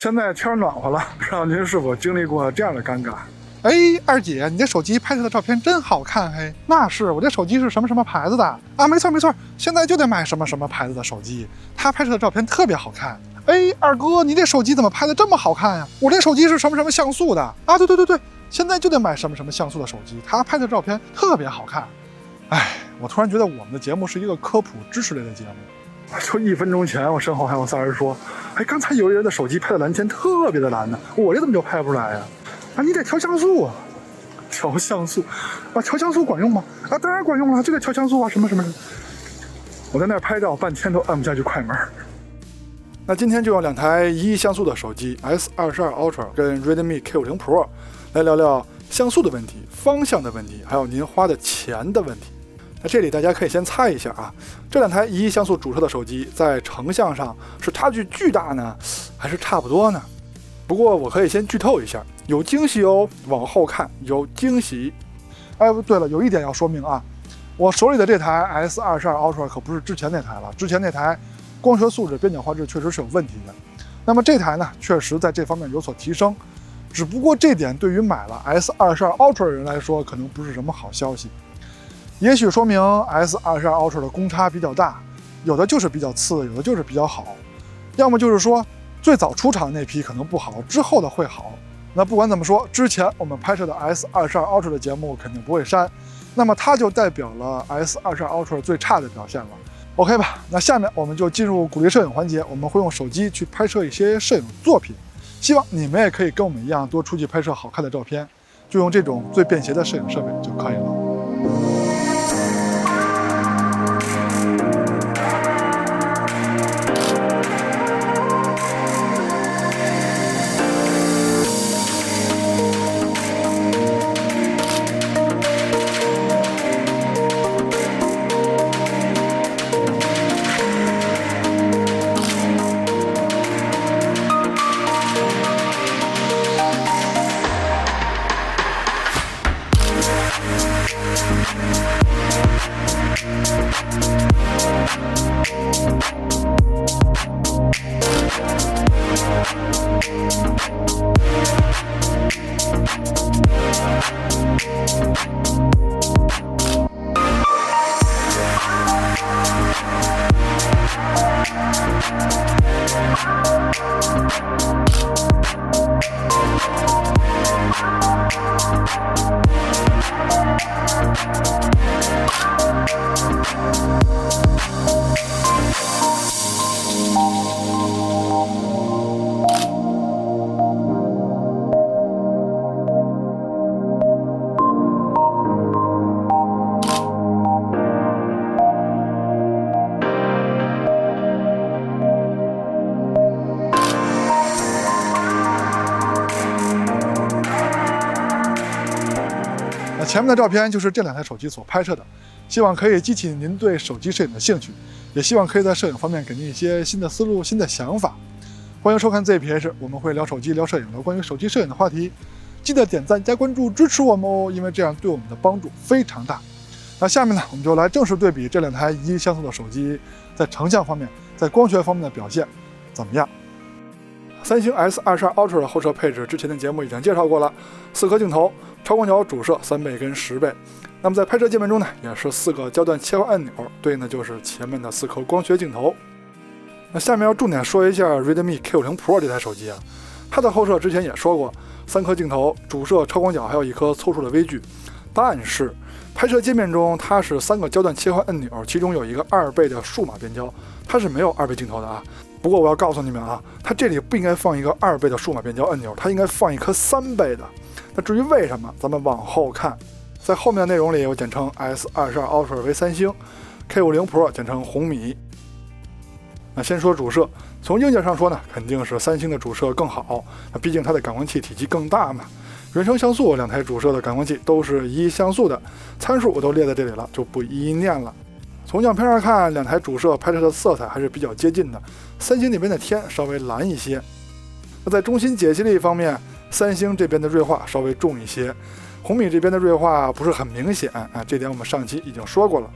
现在天暖和了，不知道您是否经历过这样的尴尬？哎，二姐，你这手机拍摄的照片真好看嘿！那是，我这手机是什么什么牌子的啊？没错没错，现在就得买什么什么牌子的手机，它拍摄的照片特别好看。哎，二哥，你这手机怎么拍的这么好看呀？我这手机是什么什么像素的啊？对，现在就得买什么什么像素的手机，它拍的照片特别好看。哎，我突然觉得我们的节目是一个科普知识类的节目。就1分钟前，我身后还有仨人说：“哎，刚才有一人的手机拍的蓝天特别的蓝呢，我这怎么就拍不出来呀？啊，你得调像素啊，调像素啊，调像素管用吗？啊，当然管用了，这个调像素啊，什么。我在那儿拍照半天都按不下去快门。那今天就用2台1亿像素的手机 S22 Ultra 跟 Redmi K50 Pro 来聊聊像素的问题、方向的问题，还有您花的钱的问题。那这里大家可以先猜一下啊，这2台1亿像素主摄的手机在成像上是差距巨大呢，还是差不多呢？不过我可以先剧透一下，有惊喜哦，往后看有惊喜。哎，对了，有一点要说明啊，我手里的这台 S22 Ultra 可不是之前那台了，之前那台光学素质、边角画质确实是有问题的。那么这台呢，确实在这方面有所提升，只不过这点对于买了 S22 Ultra 的人来说，可能不是什么好消息。也许说明 S22 Ultra 的公差比较大，有的就是比较次，有的就是比较好，要么就是说最早出厂那批可能不好，之后的会好。那不管怎么说，之前我们拍摄的 S22 Ultra 的节目肯定不会删，那么它就代表了 S22 Ultra 最差的表现了。OK 吧，那下面我们就进入鼓励摄影环节，我们会用手机去拍摄一些摄影作品，希望你们也可以跟我们一样多出去拍摄好看的照片，就用这种最便携的摄影设备就可以了。前面的照片就是这2台手机所拍摄的，希望可以激起您对手机摄影的兴趣，也希望可以在摄影方面给您一些新的思路、新的想法。欢迎收看 ZPH， 我们会聊手机、聊摄影、聊关于手机摄影的话题。记得点赞加关注支持我们哦，因为这样对我们的帮助非常大。那下面呢，我们就来正式对比这2台1亿像素的手机在成像方面、在光学方面的表现怎么样。三星 S22 Ultra 的后摄配置之前的节目已经介绍过了，4颗镜头，超广角主摄3倍跟10倍。那么在拍摄界面中呢，也是4个焦段切换按钮，对应的就是前面的4颗光学镜头。那下面要重点说一下 Redmi K50 Pro 这台手机啊，它的后摄之前也说过，3颗镜头，主摄、超广角，还有1颗凑数的微距。但是拍摄界面中它是3个焦段切换按钮，其中有一个2倍的数码变焦，它是没有2倍镜头的啊。不过我要告诉你们啊，它这里不应该放一个2倍的数码变焦按钮，它应该放一颗3倍的。那至于为什么，咱们往后看，在后面的内容里我简称 S22 Ultra 为三星， K50 Pro 简称红米。那先说主摄，从硬件上说呢，肯定是三星的主摄更好，那毕竟它的感光器体积更大嘛。原生像素2台主摄的感光器都是1亿像素的，参数我都列在这里了，就不一一念了。从样片上看，2台主摄拍摄的色彩还是比较接近的，三星那边的天稍微蓝一些。那在中心解析力方面，三星这边的锐化稍微重一些，红米这边的锐化不是很明显啊，这点我们上期已经说过了。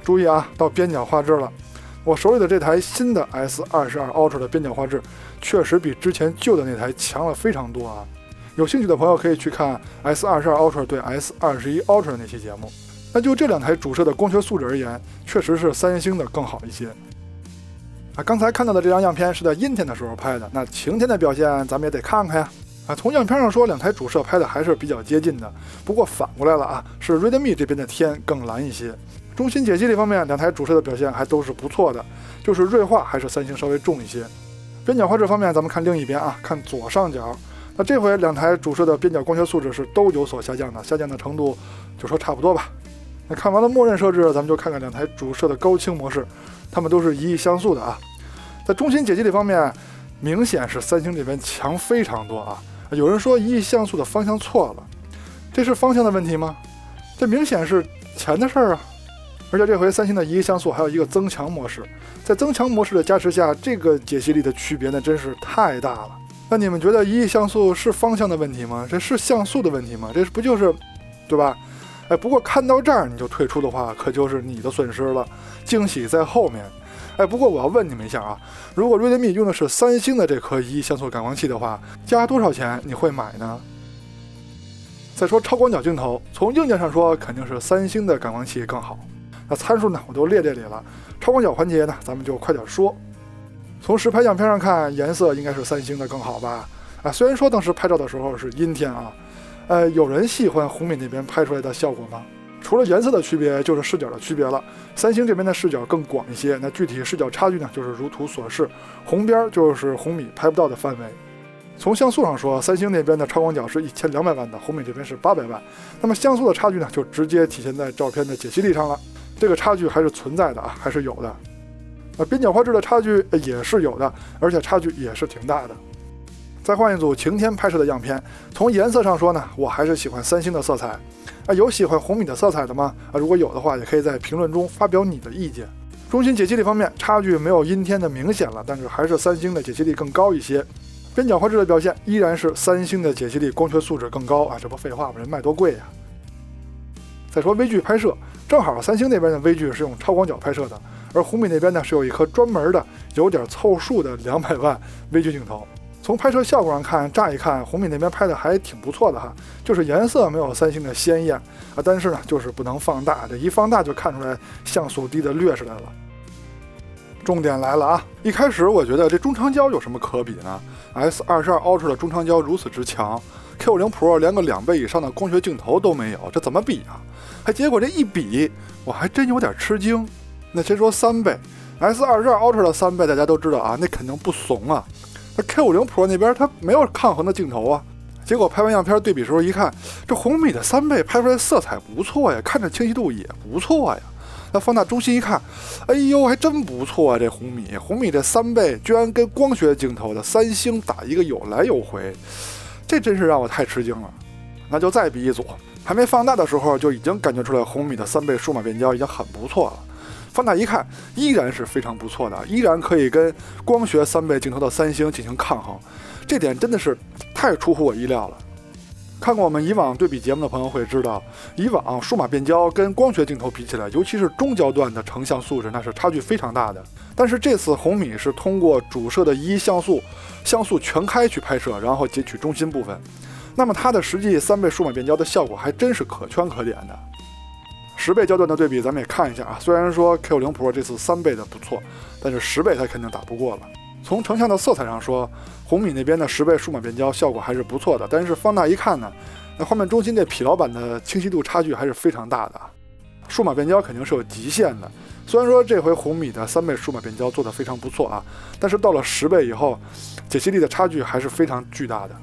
注意啊，到边角画质了，我手里的这台新的 S22 Ultra 的边角画质确实比之前旧的那台强了非常多啊。有兴趣的朋友可以去看 S22 Ultra 对 S21 Ultra 的那期节目。那就这两台主摄的光学素质而言，确实是三星的更好一些。刚才看到的这张样片是在阴天的时候拍的，那晴天的表现咱们也得看看呀。从样片上说，两台主摄拍的还是比较接近的，不过反过来了啊，是 Redmi 这边的天更蓝一些。中心解析力方面，两台主摄的表现还都是不错的，就是锐化还是三星稍微重一些。边角画质方面，咱们看另一边啊，看左上角。那这回两台主摄的边角光学素质是都有所下降的，下降的程度就说差不多吧。那看完了默认设置，咱们就看看两台主摄的高清模式，它们都是一亿像素的啊。在中心解析力方面，明显是三星这边强非常多啊。有人说一亿像素的方向错了，这是方向的问题吗？这明显是钱的事儿啊。而且这回三星的一亿像素还有一个增强模式，在增强模式的加持下，这个解析力的区别呢真是太大了。那你们觉得一亿像素是方向的问题吗？这是像素的问题吗？这不就是对吧？不过看到这儿你就退出的话，可就是你的损失了，惊喜在后面。不过我要问你们一下啊，如果 Redmi 用的是三星的这颗一亿像素感光器的话，加多少钱你会买呢？再说超广角镜头，从硬件上说肯定是三星的感光器更好。那参数呢我都列这里了，超广角环节呢咱们就快点说。从实拍样片上看，颜色应该是三星的更好吧？虽然说当时拍照的时候是阴天啊，有人喜欢红米那边拍出来的效果吗？除了颜色的区别，就是视角的区别了。三星这边的视角更广一些，那具体视角差距呢，就是如图所示，红边就是红米拍不到的范围。从像素上说，三星那边的超广角是1200万的，红米这边是800万。那么像素的差距呢，就直接体现在照片的解析力上了。这个差距还是存在的啊，还是有的。边角画质的差距也是有的，而且差距也是挺大的。再换一组晴天拍摄的样片，从颜色上说呢，我还是喜欢三星的色彩。有喜欢红米的色彩的吗？如果有的话，也可以在评论中发表你的意见。中心解析力方面，差距没有阴天的明显了，但是还是三星的解析力更高一些。边角画质的表现依然是三星的解析力光学素质更高啊，这不废话吗？人卖多贵呀。再说微距拍摄，正好三星那边的微距是用超广角拍摄的，而红米那边呢是有一颗专门的有点凑数的200万微距镜头。从拍摄效果上看，乍一看红米那边拍的还挺不错的哈，就是颜色没有三星的鲜艳但是呢就是不能放大，这一放大就看出来像素低的劣势来了。重点来了啊！一开始我觉得这中长焦有什么可比呢？ S22 Ultra 的中长焦如此之强， K50 Pro 连个2倍以上的光学镜头都没有，这怎么比啊？结果这一比，我还真有点吃惊。那先说3倍， S22 Ultra 的3倍大家都知道啊，那肯定不怂啊。那 K50 Pro 那边它没有抗衡的镜头啊，结果拍完样片对比时候一看，这红米的3倍拍出来色彩不错呀，看着清晰度也不错呀。那放大中心一看，哎呦，还真不错啊！这红米这3倍居然跟光学镜头的三星打一个有来有回，这真是让我太吃惊了。那就再比一组，还没放大的时候就已经感觉出来红米的3倍数码变焦已经很不错了。放大一看，依然是非常不错的，依然可以跟光学3倍镜头的三星进行抗衡，这点真的是太出乎我意料了。看过我们以往对比节目的朋友会知道，以往数码变焦跟光学镜头比起来，尤其是中焦段的成像素质那是差距非常大的。但是这次红米是通过主摄的1亿像素全开去拍摄，然后截取中心部分，那么它的实际3倍数码变焦的效果还真是可圈可点的。10倍焦段的对比咱们也看一下啊，虽然说 K50 Pro 这次3倍的不错，但是10倍它肯定打不过了。从成像的色彩上说，红米那边的10倍数码变焦效果还是不错的，但是放大一看呢，那画面中心这疲劳版的清晰度差距还是非常大的。数码变焦肯定是有极限的，虽然说这回红米的3倍数码变焦做得非常不错啊，但是到了10倍以后，解析力的差距还是非常巨大的。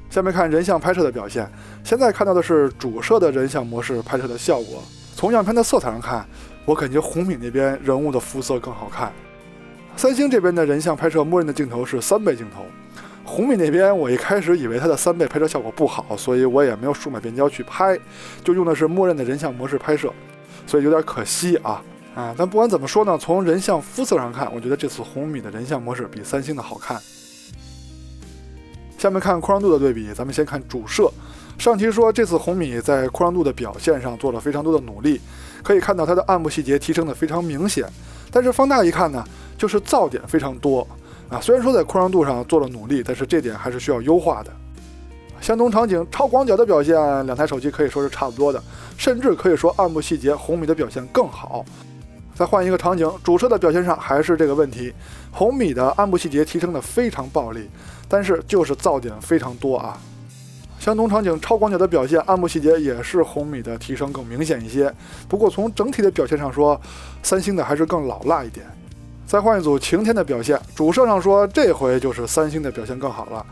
下面看人像拍摄的表现，现在看到的是主摄的人像模式拍摄的效果。从样片的色彩上看，我感觉红米那边人物的肤色更好看。三星这边的人像拍摄默认的镜头是3倍镜头，红米那边我一开始以为它的3倍拍摄效果不好，所以我也没有数码变焦去拍，就用的是默认的人像模式拍摄，所以有点可惜啊。但不管怎么说呢，从人像肤色上看，我觉得这次红米的人像模式比三星的好看。下面看扩张度的对比，咱们先看主摄。上期说这次红米在扩张度的表现上做了非常多的努力，可以看到它的暗部细节提升的非常明显。但是放大一看呢，就是噪点非常多啊。虽然说在扩张度上做了努力，但是这点还是需要优化的。相同场景超广角的表现，两台手机可以说是差不多的，甚至可以说暗部细节红米的表现更好。再换一个场景，主摄的表现上还是这个问题，红米的暗部细节提升的非常暴力，但是就是噪点非常多啊。相同场景超广角的表现，暗部细节也是红米的提升更明显一些，不过从整体的表现上说，三星的还是更老辣一点。再换一组晴天的表现，主摄上说这回就是三星的表现更好了，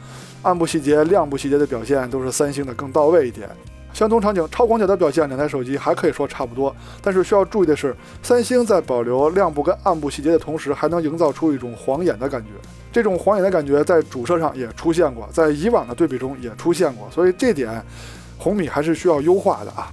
暗部细节、亮部细节的表现都是三星的更到位一点。相同场景超广角的表现，两台手机还可以说差不多，但是需要注意的是，三星在保留亮部跟暗部细节的同时，还能营造出一种晃眼的感觉。这种晃眼的感觉在主摄上也出现过，在以往的对比中也出现过，所以这点红米还是需要优化的啊。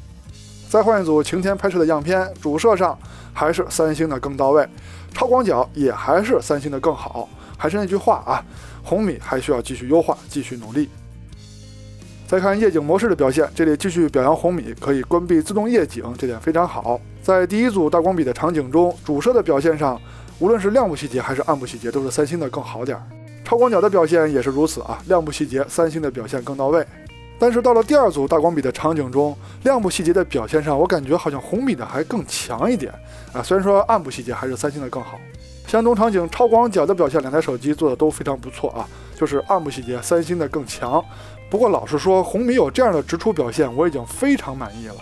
再换一组晴天拍摄的样片，主摄上还是三星的更到位，超广角也还是三星的更好。还是那句话啊，红米还需要继续优化，继续努力。再看夜景模式的表现，这里继续表扬红米可以关闭自动夜景，这点非常好。在第一组大光比的场景中，主摄的表现上，无论是亮部细节还是暗部细节，都是三星的更好点。超广角的表现也是如此啊，亮部细节三星的表现更到位。但是到了第二组大光比的场景中，亮部细节的表现上，我感觉好像红米的还更强一点啊。虽然说暗部细节还是三星的更好。相同场景超广角的表现，两台手机做的都非常不错啊，就是暗部细节三星的更强。不过老实说，红米有这样的直出表现，我已经非常满意了。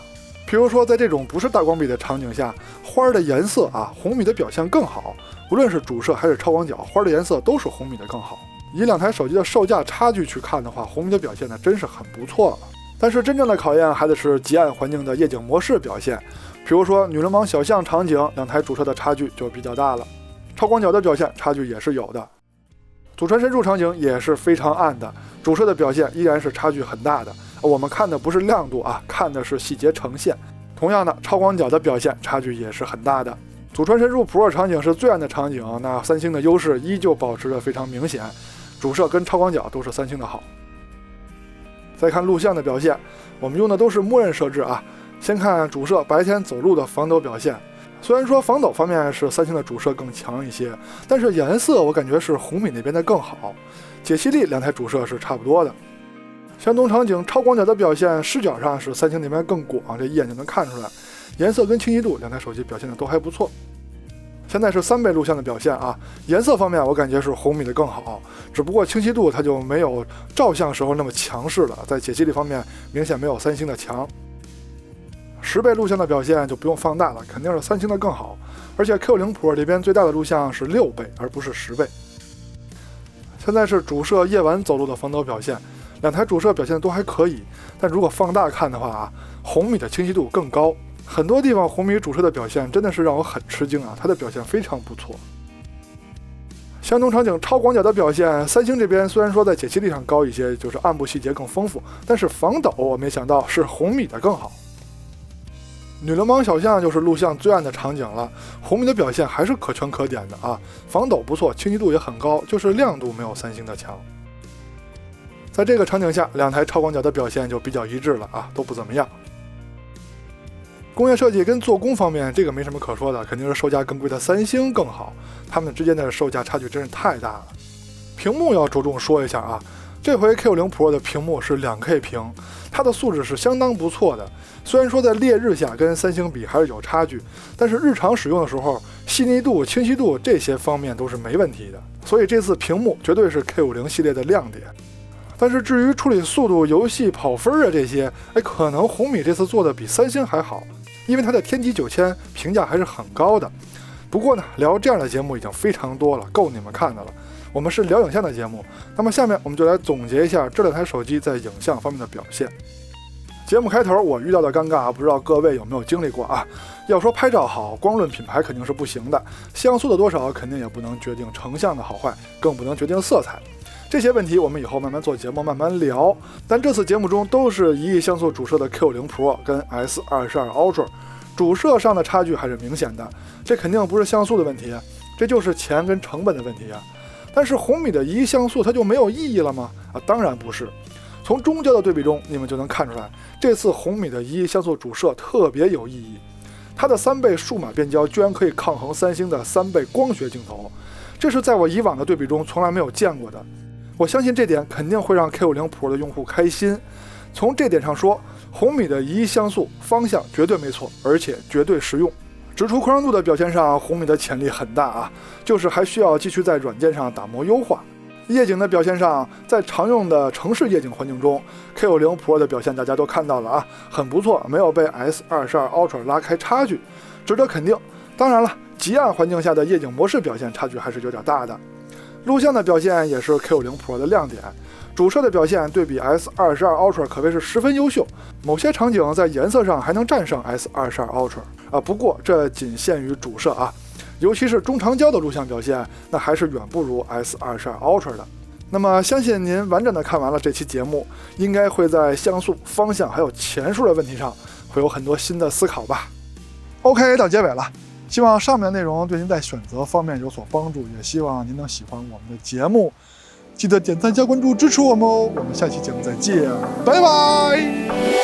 比如说在这种不是大光比的场景下，花的颜色啊，红米的表现更好，无论是主摄还是超广角，花的颜色都是红米的更好。以两台手机的售价差距去看的话，红米的表现呢真是很不错了。但是真正的考验还得是极暗环境的夜景模式表现，比如说女流氓小巷场景，两台主摄的差距就比较大了。超广角的表现差距也是有的，祖传神树场景也是非常暗的，主摄的表现依然是差距很大的。我们看的不是亮度啊，看的是细节呈现。同样的，超广角的表现差距也是很大的。祖传神树 Pro 场景是最暗的场景，那三星的优势依旧保持得非常明显，主摄跟超广角都是三星的好。再看录像的表现，我们用的都是默认设置啊。先看主摄白天走路的防抖表现。虽然说防抖方面是三星的主摄更强一些，但是颜色我感觉是红米那边的更好，解析力两台主摄是差不多的。相同场景超广角的表现，视角上是三星那边更广，这一眼就能看出来。颜色跟清晰度两台手机表现的都还不错。现在是3倍录像的表现啊，颜色方面我感觉是红米的更好，只不过清晰度它就没有照相时候那么强势了，在解析力方面明显没有三星的强。10倍录像的表现就不用放大了，肯定是三星的更好，而且 Q50 Pro 这边最大的录像是6倍，而不是10倍。现在是主摄夜晚走路的防抖表现，两台主摄表现都还可以，但如果放大看的话啊，红米的清晰度更高，很多地方红米主摄的表现真的是让我很吃惊啊，它的表现非常不错。相同场景超广角的表现，三星这边虽然说在解析力上高一些，就是暗部细节更丰富，但是防抖我没想到是红米的更好。女流氓小巷就是录像最暗的场景了，红米的表现还是可圈可点的啊，防抖不错，清晰度也很高，就是亮度没有三星的强。在这个场景下，两台超广角的表现就比较一致了啊，都不怎么样。工业设计跟做工方面，这个没什么可说的，肯定是售价更贵的三星更好，它们之间的售价差距真是太大了。屏幕要着重说一下啊，这回 Q50 Pro 的屏幕是2K 屏，它的素质是相当不错的。虽然说在烈日下跟三星比还是有差距，但是日常使用的时候，细腻度、清晰度这些方面都是没问题的。所以这次屏幕绝对是 K50 系列的亮点。但是至于处理速度、游戏跑分啊这些，可能红米这次做的比三星还好，因为它的天玑9000评价还是很高的。不过呢，聊这样的节目已经非常多了，够你们看的了。我们是聊影像的节目，那么下面我们就来总结一下这两台手机在影像方面的表现。节目开头我遇到的尴尬，不知道各位有没有经历过啊？要说拍照好，光论品牌肯定是不行的，像素的多少肯定也不能决定成像的好坏，更不能决定色彩。这些问题我们以后慢慢做节目慢慢聊，但这次节目中都是1亿像素主摄的 Q50 Pro 跟 S22 Ultra， 主摄上的差距还是明显的，这肯定不是像素的问题，这就是钱跟成本的问题啊。但是红米的1亿像素它就没有意义了吗？当然不是。从中焦的对比中，你们就能看出来，这次红米的1亿像素主摄特别有意义。它的3倍数码变焦居然可以抗衡三星的3倍光学镜头，这是在我以往的对比中从来没有见过的。我相信这点肯定会让 K50 Pro 的用户开心。从这点上说，红米的移像素方向绝对没错，而且绝对实用。指出宽容度的表现上，红米的潜力很大啊，就是还需要继续在软件上打磨优化。夜景的表现上，在常用的城市夜景环境中 ，K50 Pro 的表现大家都看到了啊，很不错，没有被 S22 Ultra 拉开差距，值得肯定。当然了，极暗环境下的夜景模式表现差距还是有点大的。录像的表现也是 K50 Pro 的亮点，主摄的表现对比 S22 Ultra 可谓是十分优秀，某些场景在颜色上还能战胜 S22 Ultra 啊。不过这仅限于主摄啊。尤其是中长焦的录像表现，那还是远不如 S22 Ultra 的。那么，相信您完整的看完了这期节目，应该会在像素、方向还有前数的问题上，会有很多新的思考吧。OK， 到结尾了，希望上面的内容对您在选择方面有所帮助，也希望您能喜欢我们的节目，记得点赞加关注支持我们哦。我们下期节目再见，拜拜。